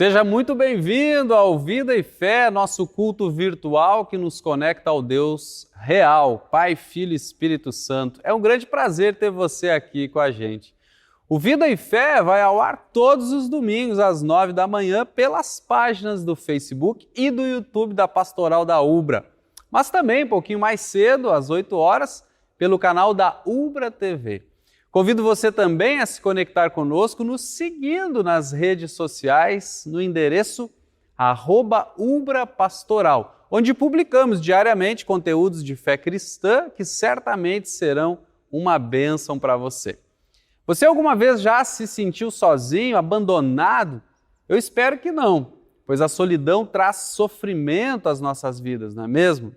Seja muito bem-vindo ao Vida e Fé, nosso culto virtual que nos conecta ao Deus real, Pai, Filho e Espírito Santo. É um grande prazer ter você aqui com a gente. O Vida e Fé vai ao ar todos os domingos às 9 da manhã pelas páginas do Facebook e do YouTube da Pastoral da Ubra. Mas também um pouquinho mais cedo, às 8 horas, pelo canal da Ubra TV. Convido você também a se conectar conosco nos seguindo nas redes sociais no endereço @ubrapastoral, onde publicamos diariamente conteúdos de fé cristã que certamente serão uma bênção para você. Você alguma vez já se sentiu sozinho, abandonado? Eu espero que não, pois a solidão traz sofrimento às nossas vidas, não é mesmo?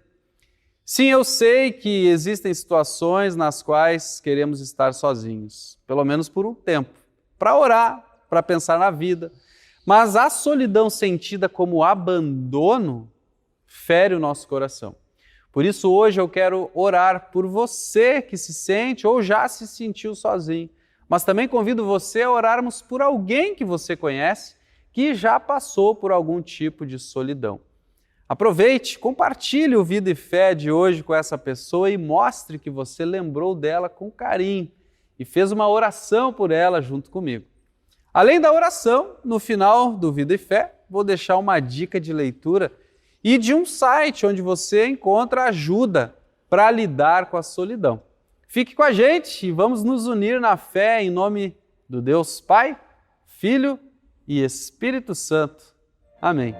Sim, eu sei que existem situações nas quais queremos estar sozinhos, pelo menos por um tempo, para orar, para pensar na vida. Mas a solidão sentida como abandono fere o nosso coração. Por isso hoje eu quero orar por você que se sente ou já se sentiu sozinho. Mas também convido você a orarmos por alguém que você conhece que já passou por algum tipo de solidão. Aproveite, compartilhe o Vida e Fé de hoje com essa pessoa e mostre que você lembrou dela com carinho e fez uma oração por ela junto comigo. Além da oração, no final do Vida e Fé, vou deixar uma dica de leitura e de um site onde você encontra ajuda para lidar com a solidão. Fique com a gente e vamos nos unir na fé em nome do Deus Pai, Filho e Espírito Santo. Amém.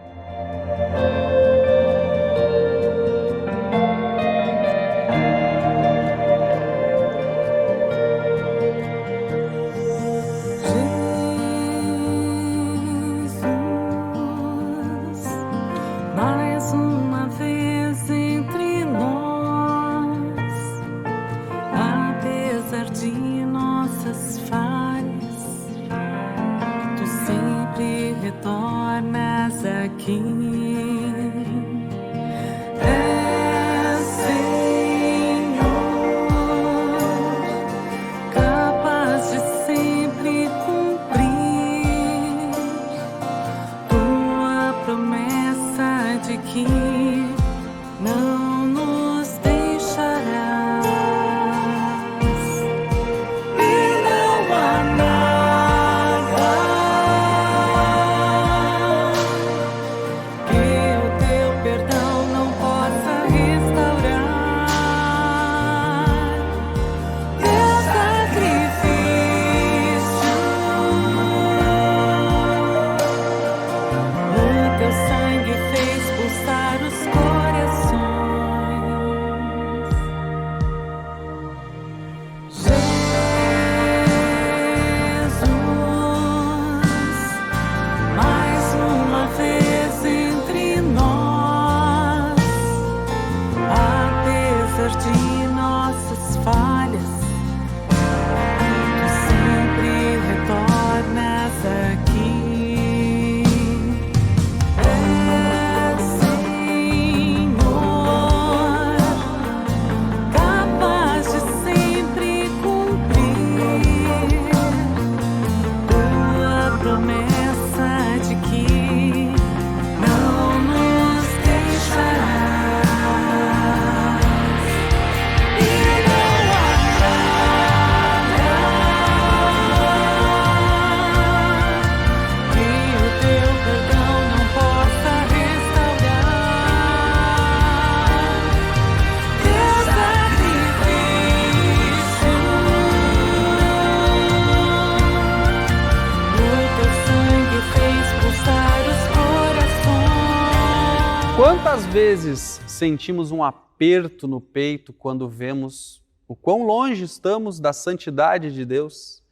Quantas vezes sentimos um aperto no peito quando vemos o quão longe estamos da santidade de Deus?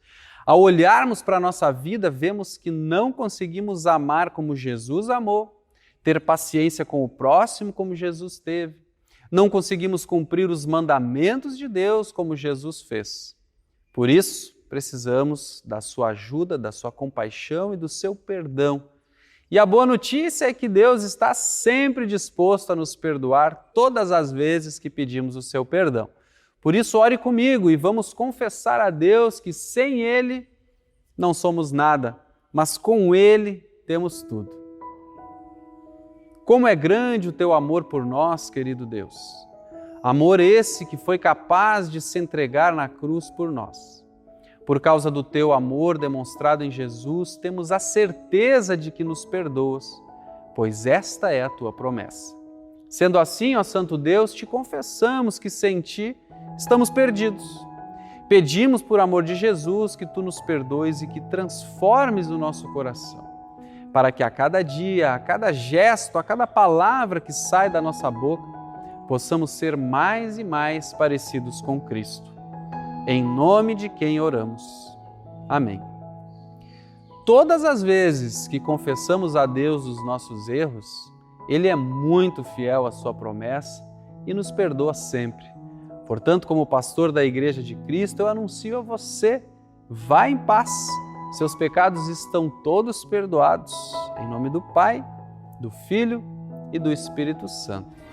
Ao olharmos para a nossa vida, vemos que não conseguimos amar como Jesus amou, ter paciência com o próximo como Jesus teve. Não conseguimos cumprir os mandamentos de Deus como Jesus fez. Por isso, precisamos da sua ajuda, da sua compaixão e do seu perdão. E a boa notícia é que Deus está sempre disposto a nos perdoar todas as vezes que pedimos o seu perdão. Por isso, ore comigo e vamos confessar a Deus que sem Ele não somos nada, mas com Ele temos tudo. Como é grande o teu amor por nós, querido Deus. Amor esse que foi capaz de se entregar na cruz por nós. Por causa do teu amor demonstrado em Jesus, temos a certeza de que nos perdoas, pois esta é a tua promessa. Sendo assim, ó Santo Deus, te confessamos que sem ti estamos perdidos. Pedimos, por amor de Jesus, que tu nos perdoes e que transformes o nosso coração, para que a cada dia, a cada gesto, a cada palavra que sai da nossa boca, possamos ser mais e mais parecidos com Cristo. Em nome de quem oramos. Amém. Todas as vezes que confessamos a Deus os nossos erros, Ele é muito fiel à sua promessa e nos perdoa sempre. Portanto, como pastor da Igreja de Cristo, eu anuncio a você, vá em paz, seus pecados estão todos perdoados. Em nome do Pai, do Filho e do Espírito Santo.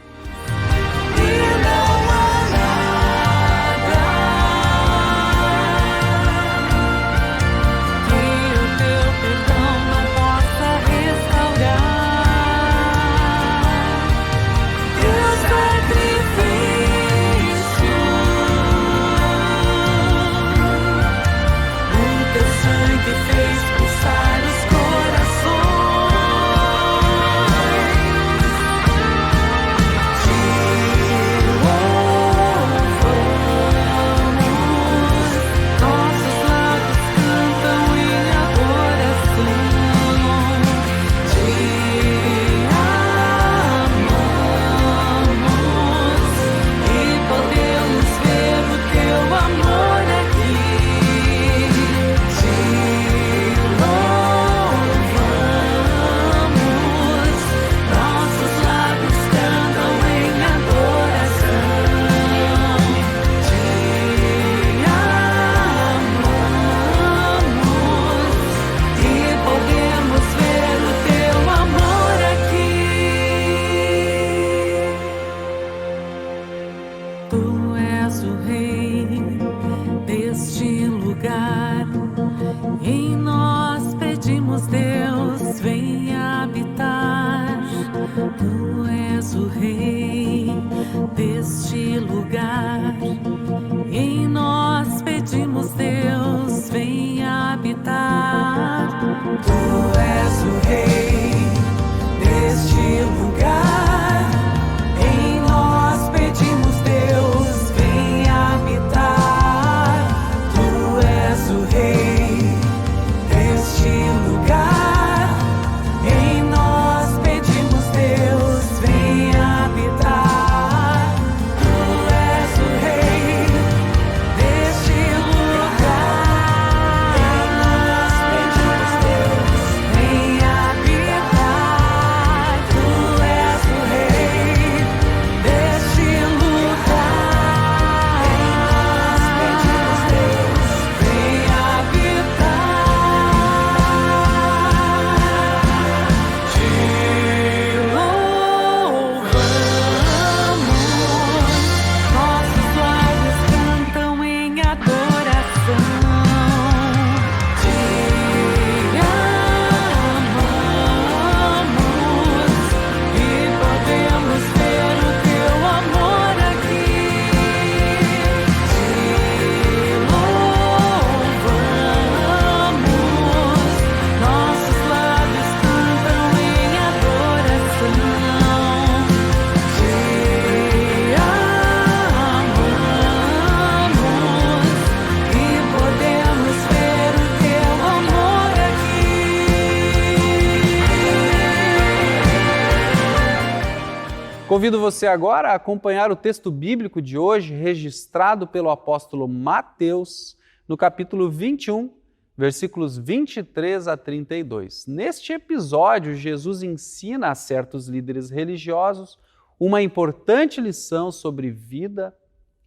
Convido você agora a acompanhar o texto bíblico de hoje, registrado pelo apóstolo Mateus, no capítulo 21, versículos 23 a 32. Neste episódio, Jesus ensina a certos líderes religiosos uma importante lição sobre vida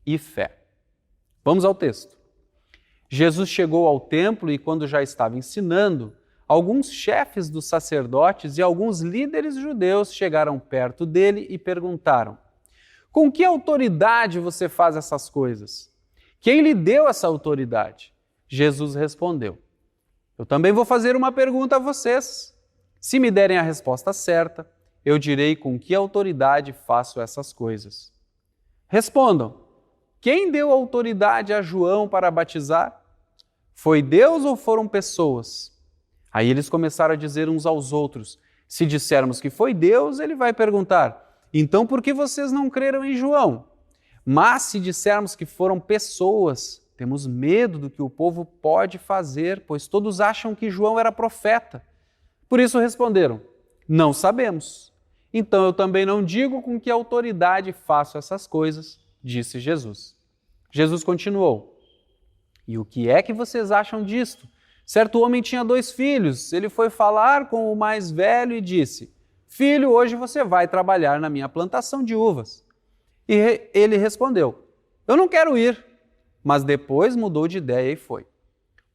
e fé. Vamos ao texto. Jesus chegou ao templo e, quando já estava ensinando, alguns chefes dos sacerdotes e alguns líderes judeus chegaram perto dele e perguntaram: com que autoridade você faz essas coisas? Quem lhe deu essa autoridade? Jesus respondeu: eu também vou fazer uma pergunta a vocês. Se me derem a resposta certa, eu direi com que autoridade faço essas coisas. Respondam, quem deu autoridade a João para batizar? Foi Deus ou foram pessoas? Aí eles começaram a dizer uns aos outros, se dissermos que foi Deus, ele vai perguntar, então por que vocês não creram em João? Mas se dissermos que foram pessoas, temos medo do que o povo pode fazer, pois todos acham que João era profeta. Por isso responderam, não sabemos. Então eu também não digo com que autoridade faço essas coisas, disse Jesus. Jesus continuou, e o que é que vocês acham disto? Certo homem tinha 2 filhos, ele foi falar com o mais velho e disse, filho, hoje você vai trabalhar na minha plantação de uvas. E ele respondeu, eu não quero ir, mas depois mudou de ideia e foi.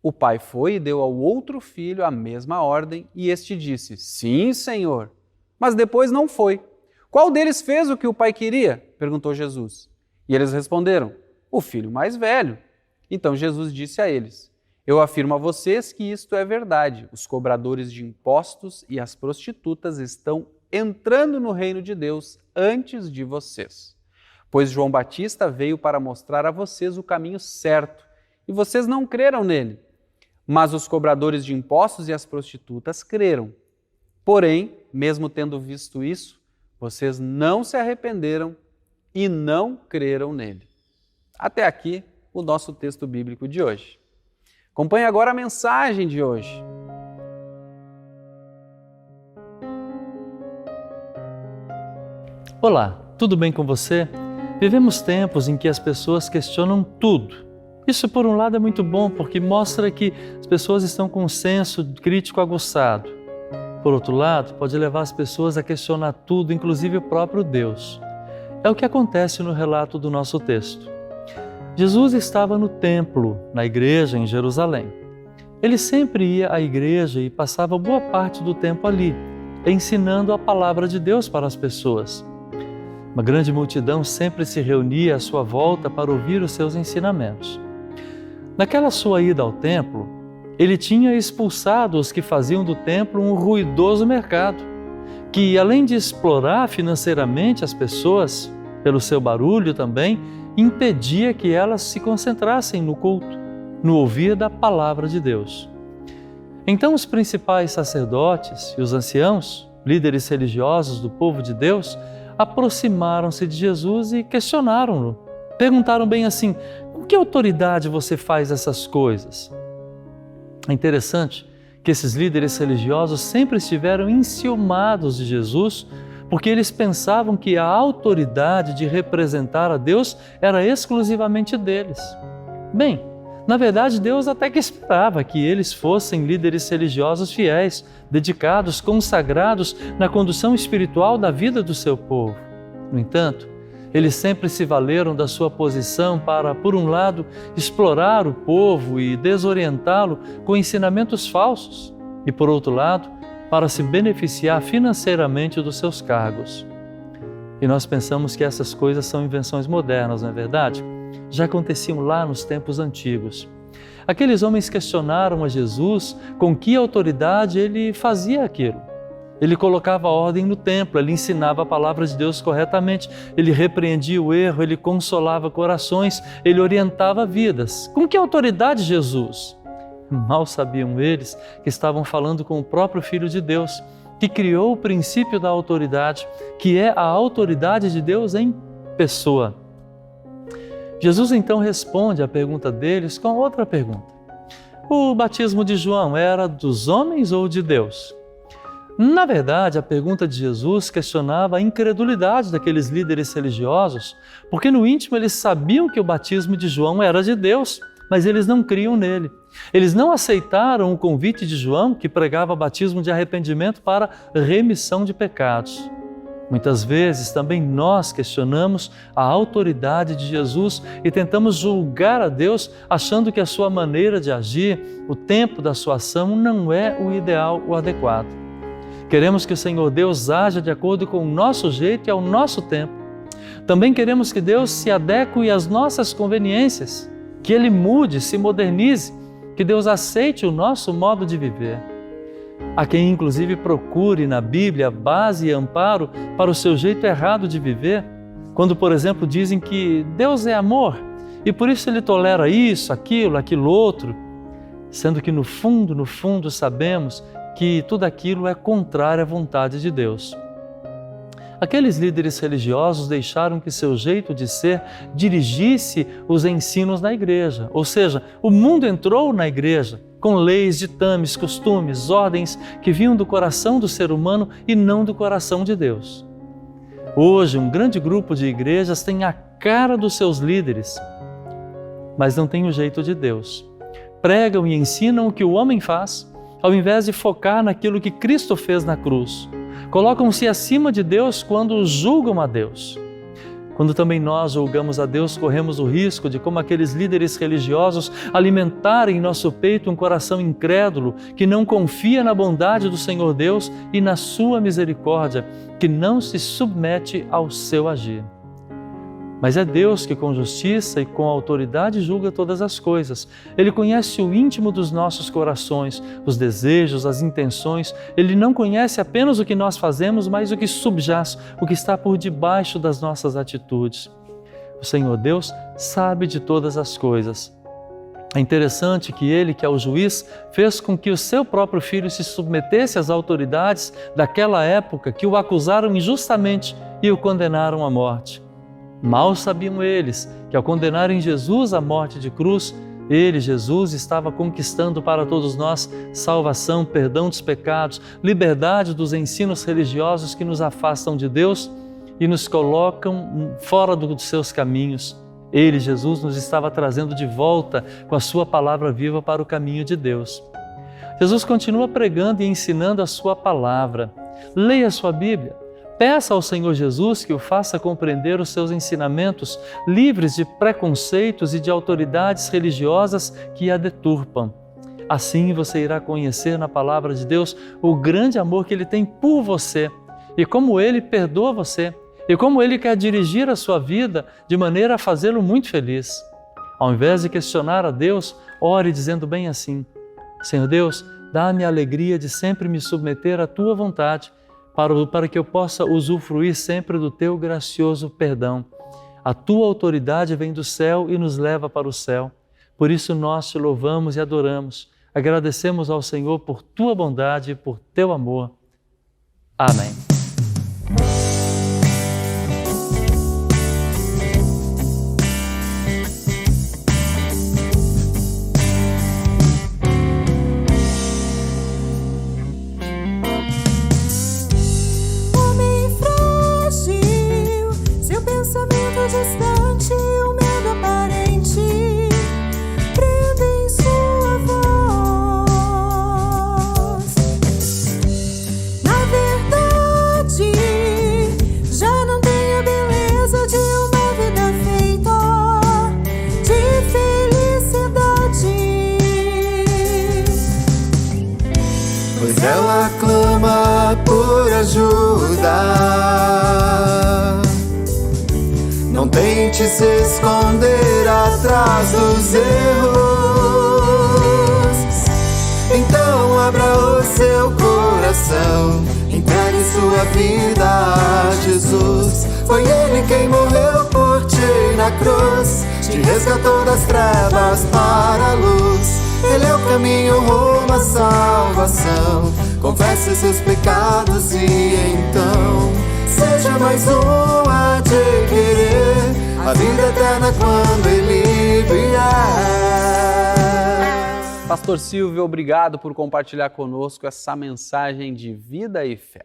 O pai foi e deu ao outro filho a mesma ordem e este disse, sim, senhor, mas depois não foi. Qual deles fez o que o pai queria? Perguntou Jesus. E eles responderam, o filho mais velho. Então Jesus disse a eles, eu afirmo a vocês que isto é verdade. Os cobradores de impostos e as prostitutas estão entrando no reino de Deus antes de vocês. Pois João Batista veio para mostrar a vocês o caminho certo, e vocês não creram nele. Mas os cobradores de impostos e as prostitutas creram. Porém, mesmo tendo visto isso, vocês não se arrependeram e não creram nele. Até aqui o nosso texto bíblico de hoje. Acompanhe agora a mensagem de hoje. Olá, tudo bem com você? Vivemos tempos em que as pessoas questionam tudo. Isso, por um lado, é muito bom, porque mostra que as pessoas estão com um senso crítico aguçado. Por outro lado, pode levar as pessoas a questionar tudo, inclusive o próprio Deus. É o que acontece no relato do nosso texto. Jesus estava no templo, na igreja em Jerusalém. Ele sempre ia à igreja e passava boa parte do tempo ali, ensinando a palavra de Deus para as pessoas. Uma grande multidão sempre se reunia à sua volta para ouvir os seus ensinamentos. Naquela sua ida ao templo, ele tinha expulsado os que faziam do templo um ruidoso mercado, que, além de explorar financeiramente as pessoas, pelo seu barulho também, impedia que elas se concentrassem no culto, no ouvir da palavra de Deus. Então os principais sacerdotes e os anciãos, líderes religiosos do povo de Deus, aproximaram-se de Jesus e questionaram-no. Perguntaram bem assim, com que autoridade você faz essas coisas? É interessante que esses líderes religiosos sempre estiveram enciumados de Jesus, porque eles pensavam que a autoridade de representar a Deus era exclusivamente deles. Bem, na verdade, Deus até que esperava que eles fossem líderes religiosos fiéis, dedicados, consagrados na condução espiritual da vida do seu povo. No entanto, eles sempre se valeram da sua posição para, por um lado, explorar o povo e desorientá-lo com ensinamentos falsos, e, por outro lado, para se beneficiar financeiramente dos seus cargos. E nós pensamos que essas coisas são invenções modernas, não é verdade? Já aconteciam lá nos tempos antigos. Aqueles homens questionaram a Jesus com que autoridade ele fazia aquilo. Ele colocava ordem no templo, ele ensinava a palavra de Deus corretamente, ele repreendia o erro, ele consolava corações, ele orientava vidas. Com que autoridade, Jesus? Mal sabiam eles que estavam falando com o próprio Filho de Deus, que criou o princípio da autoridade, que é a autoridade de Deus em pessoa. Jesus então responde à pergunta deles com outra pergunta. O batismo de João era dos homens ou de Deus? Na verdade, a pergunta de Jesus questionava a incredulidade daqueles líderes religiosos, porque no íntimo eles sabiam que o batismo de João era de Deus, mas eles não criam nele. Eles não aceitaram o convite de João, que pregava batismo de arrependimento para remissão de pecados. Muitas vezes também nós questionamos a autoridade de Jesus e tentamos julgar a Deus achando que a sua maneira de agir, o tempo da sua ação não é o ideal, o adequado. Queremos que o Senhor Deus haja de acordo com o nosso jeito e ao nosso tempo. Também queremos que Deus se adeque às nossas conveniências, que Ele mude, se modernize, que Deus aceite o nosso modo de viver. Há quem inclusive procure na Bíblia base e amparo para o seu jeito errado de viver, quando, por exemplo, dizem que Deus é amor e por isso Ele tolera isso, aquilo outro, sendo que no fundo sabemos que tudo aquilo é contrário à vontade de Deus. Aqueles líderes religiosos deixaram que seu jeito de ser dirigisse os ensinos da igreja, ou seja, o mundo entrou na igreja com leis, ditames, costumes, ordens que vinham do coração do ser humano e não do coração de Deus. Hoje, um grande grupo de igrejas tem a cara dos seus líderes, mas não tem o jeito de Deus. Pregam e ensinam o que o homem faz, ao invés de focar naquilo que Cristo fez na cruz. Colocam-se acima de Deus quando julgam a Deus. Quando também nós julgamos a Deus, corremos o risco de, como aqueles líderes religiosos, alimentarem em nosso peito um coração incrédulo que não confia na bondade do Senhor Deus e na sua misericórdia, que não se submete ao seu agir. Mas é Deus que com justiça e com autoridade julga todas as coisas. Ele conhece o íntimo dos nossos corações, os desejos, as intenções. Ele não conhece apenas o que nós fazemos, mas o que subjaz, o que está por debaixo das nossas atitudes. O Senhor Deus sabe de todas as coisas. É interessante que Ele, que é o juiz, fez com que o seu próprio Filho se submetesse às autoridades daquela época que o acusaram injustamente e o condenaram à morte. Mal sabiam eles que, ao condenarem Jesus à morte de cruz, Ele, Jesus, estava conquistando para todos nós salvação, perdão dos pecados, liberdade dos ensinos religiosos que nos afastam de Deus e nos colocam fora dos seus caminhos. Ele, Jesus, nos estava trazendo de volta com a sua palavra viva para o caminho de Deus. Jesus continua pregando e ensinando a sua palavra. Leia a sua Bíblia. Peça ao Senhor Jesus que o faça compreender os seus ensinamentos, livres de preconceitos e de autoridades religiosas que a deturpam. Assim você irá conhecer na palavra de Deus o grande amor que Ele tem por você e como Ele perdoa você e como Ele quer dirigir a sua vida de maneira a fazê-lo muito feliz. Ao invés de questionar a Deus, ore dizendo bem assim: Senhor Deus, dá-me a alegria de sempre me submeter à Tua vontade, para que eu possa usufruir sempre do Teu gracioso perdão. A Tua autoridade vem do céu e nos leva para o céu. Por isso nós Te louvamos e adoramos. Agradecemos ao Senhor por Tua bondade e por Teu amor. Amém. Distante, o medo aparente, prendem sua voz. Na verdade, já não tem a beleza de uma vida feita de felicidade. Pois ela clama por ajuda. Não tente se esconder atrás dos erros. Então abra o seu coração, entregue sua vida a Jesus. Foi Ele quem morreu por ti na cruz, te resgatou das trevas para a luz. Ele é o caminho rumo à salvação. Confesse seus pecados e então seja mais um a adquirir a vida eterna quando Ele vier. Pastor Silvio, obrigado por compartilhar conosco essa mensagem de vida e fé.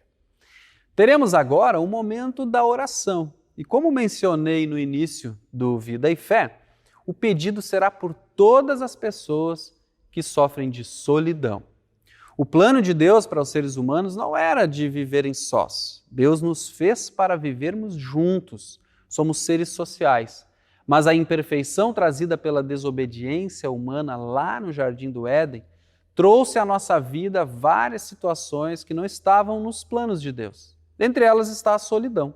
Teremos agora um momento da oração. E como mencionei no início do Vida e Fé, o pedido será por todas as pessoas que sofrem de solidão. O plano de Deus para os seres humanos não era de viverem sós. Deus nos fez para vivermos juntos. Somos seres sociais. Mas a imperfeição trazida pela desobediência humana lá no Jardim do Éden trouxe à nossa vida várias situações que não estavam nos planos de Deus. Dentre elas está a solidão.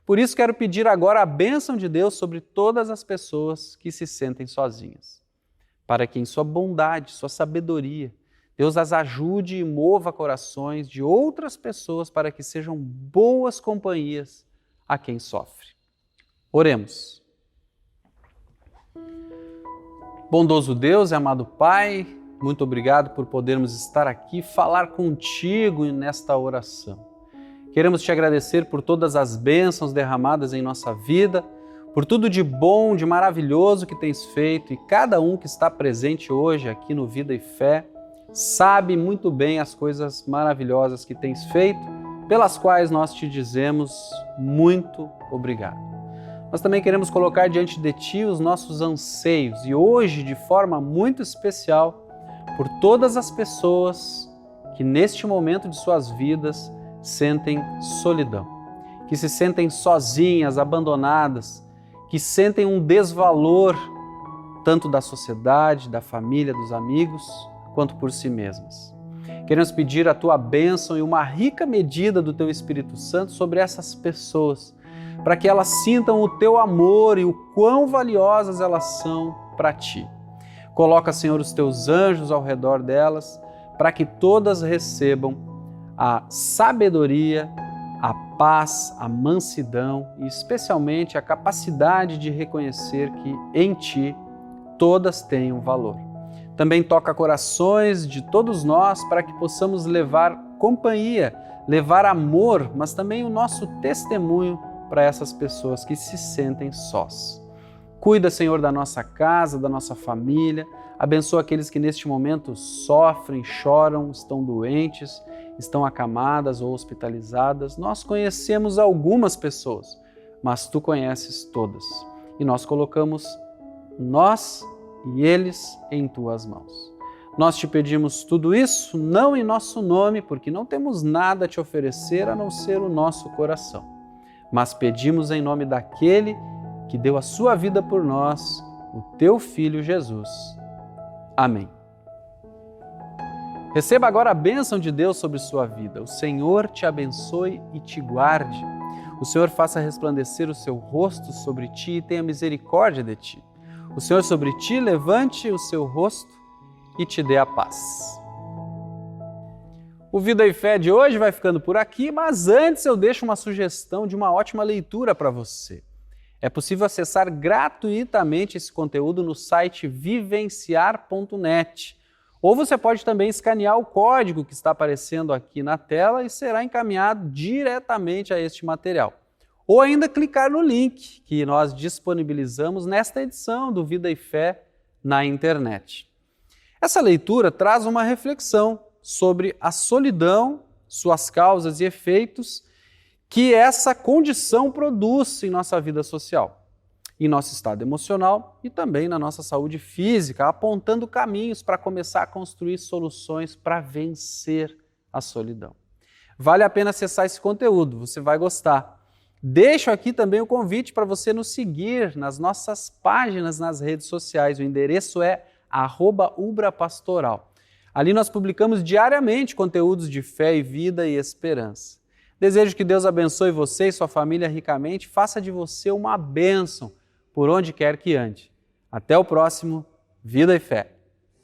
Por isso quero pedir agora a bênção de Deus sobre todas as pessoas que se sentem sozinhas, para que em sua bondade, sua sabedoria, Deus as ajude e mova corações de outras pessoas para que sejam boas companhias a quem sofre. Oremos. Bondoso Deus e amado Pai, muito obrigado por podermos estar aqui, falar contigo nesta oração. Queremos te agradecer por todas as bênçãos derramadas em nossa vida, por tudo de bom, de maravilhoso que tens feito, e cada um que está presente hoje aqui no Vida e Fé sabe muito bem as coisas maravilhosas que tens feito, pelas quais nós te dizemos muito obrigado. Nós também queremos colocar diante de Ti os nossos anseios e hoje, de forma muito especial, por todas as pessoas que neste momento de suas vidas sentem solidão, que se sentem sozinhas, abandonadas, que sentem um desvalor tanto da sociedade, da família, dos amigos, quanto por si mesmas. Queremos pedir a Tua bênção e uma rica medida do Teu Espírito Santo sobre essas pessoas, para que elas sintam o Teu amor e o quão valiosas elas são para Ti. Coloca, Senhor, os Teus anjos ao redor delas, para que todas recebam a sabedoria, a paz, a mansidão e especialmente a capacidade de reconhecer que em Ti todas têm um valor. Também toca corações de todos nós para que possamos levar companhia, levar amor, mas também o nosso testemunho para essas pessoas que se sentem sós. Cuida, Senhor, da nossa casa, da nossa família, abençoa aqueles que neste momento sofrem, choram, estão doentes, estão acamadas ou hospitalizadas. Nós conhecemos algumas pessoas, mas Tu conheces todas. E nós colocamos nós e eles em Tuas mãos. Nós Te pedimos tudo isso, não em nosso nome, porque não temos nada a Te oferecer a não ser o nosso coração, mas pedimos em nome daquele que deu a sua vida por nós, o Teu Filho Jesus. Amém. Receba agora a bênção de Deus sobre sua vida. O Senhor te abençoe e te guarde. O Senhor faça resplandecer o seu rosto sobre ti e tenha misericórdia de ti. O Senhor sobre ti levante o seu rosto e te dê a paz. O Vida e Fé de hoje vai ficando por aqui, mas antes eu deixo uma sugestão de uma ótima leitura para você. É possível acessar gratuitamente esse conteúdo no site vivenciar.net. Ou você pode também escanear o código que está aparecendo aqui na tela e será encaminhado diretamente a este material. Ou ainda clicar no link que nós disponibilizamos nesta edição do Vida e Fé na internet. Essa leitura traz uma reflexão sobre a solidão, suas causas e efeitos que essa condição produz em nossa vida social, em nosso estado emocional e também na nossa saúde física, apontando caminhos para começar a construir soluções para vencer a solidão. Vale a pena acessar esse conteúdo, você vai gostar. Deixo aqui também o convite para você nos seguir nas nossas páginas nas redes sociais. O endereço é @ubrapastoral. Ali nós publicamos diariamente conteúdos de fé e vida e esperança. Desejo que Deus abençoe você e sua família ricamente, faça de você uma bênção por onde quer que ande. Até o próximo Vida e Fé.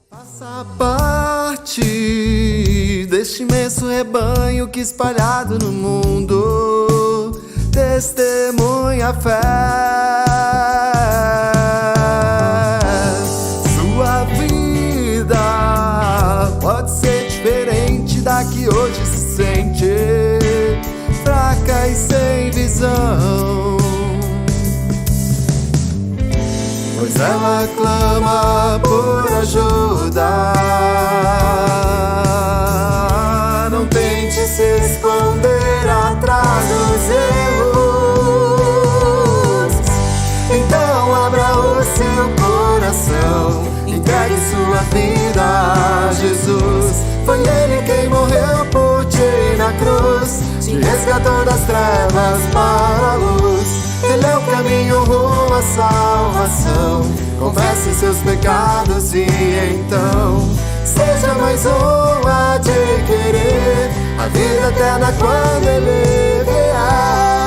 Faça parte deste imenso rebanho que espalhado no mundo testemunha a fé. Sua vida pode ser diferente da que hoje se sente, fraca e sem visão, pois ela clama por ajuda. Não tente se esconder atrás dos erros. Então abra o seu coração, entregue sua vida a Jesus. Foi Ele quem morreu por ti na cruz, te resgatou das trevas para a luz. Ele é o caminho rumo à salvação. Confesse seus pecados e então seja mais um a adquirir a vida eterna quando Ele vier.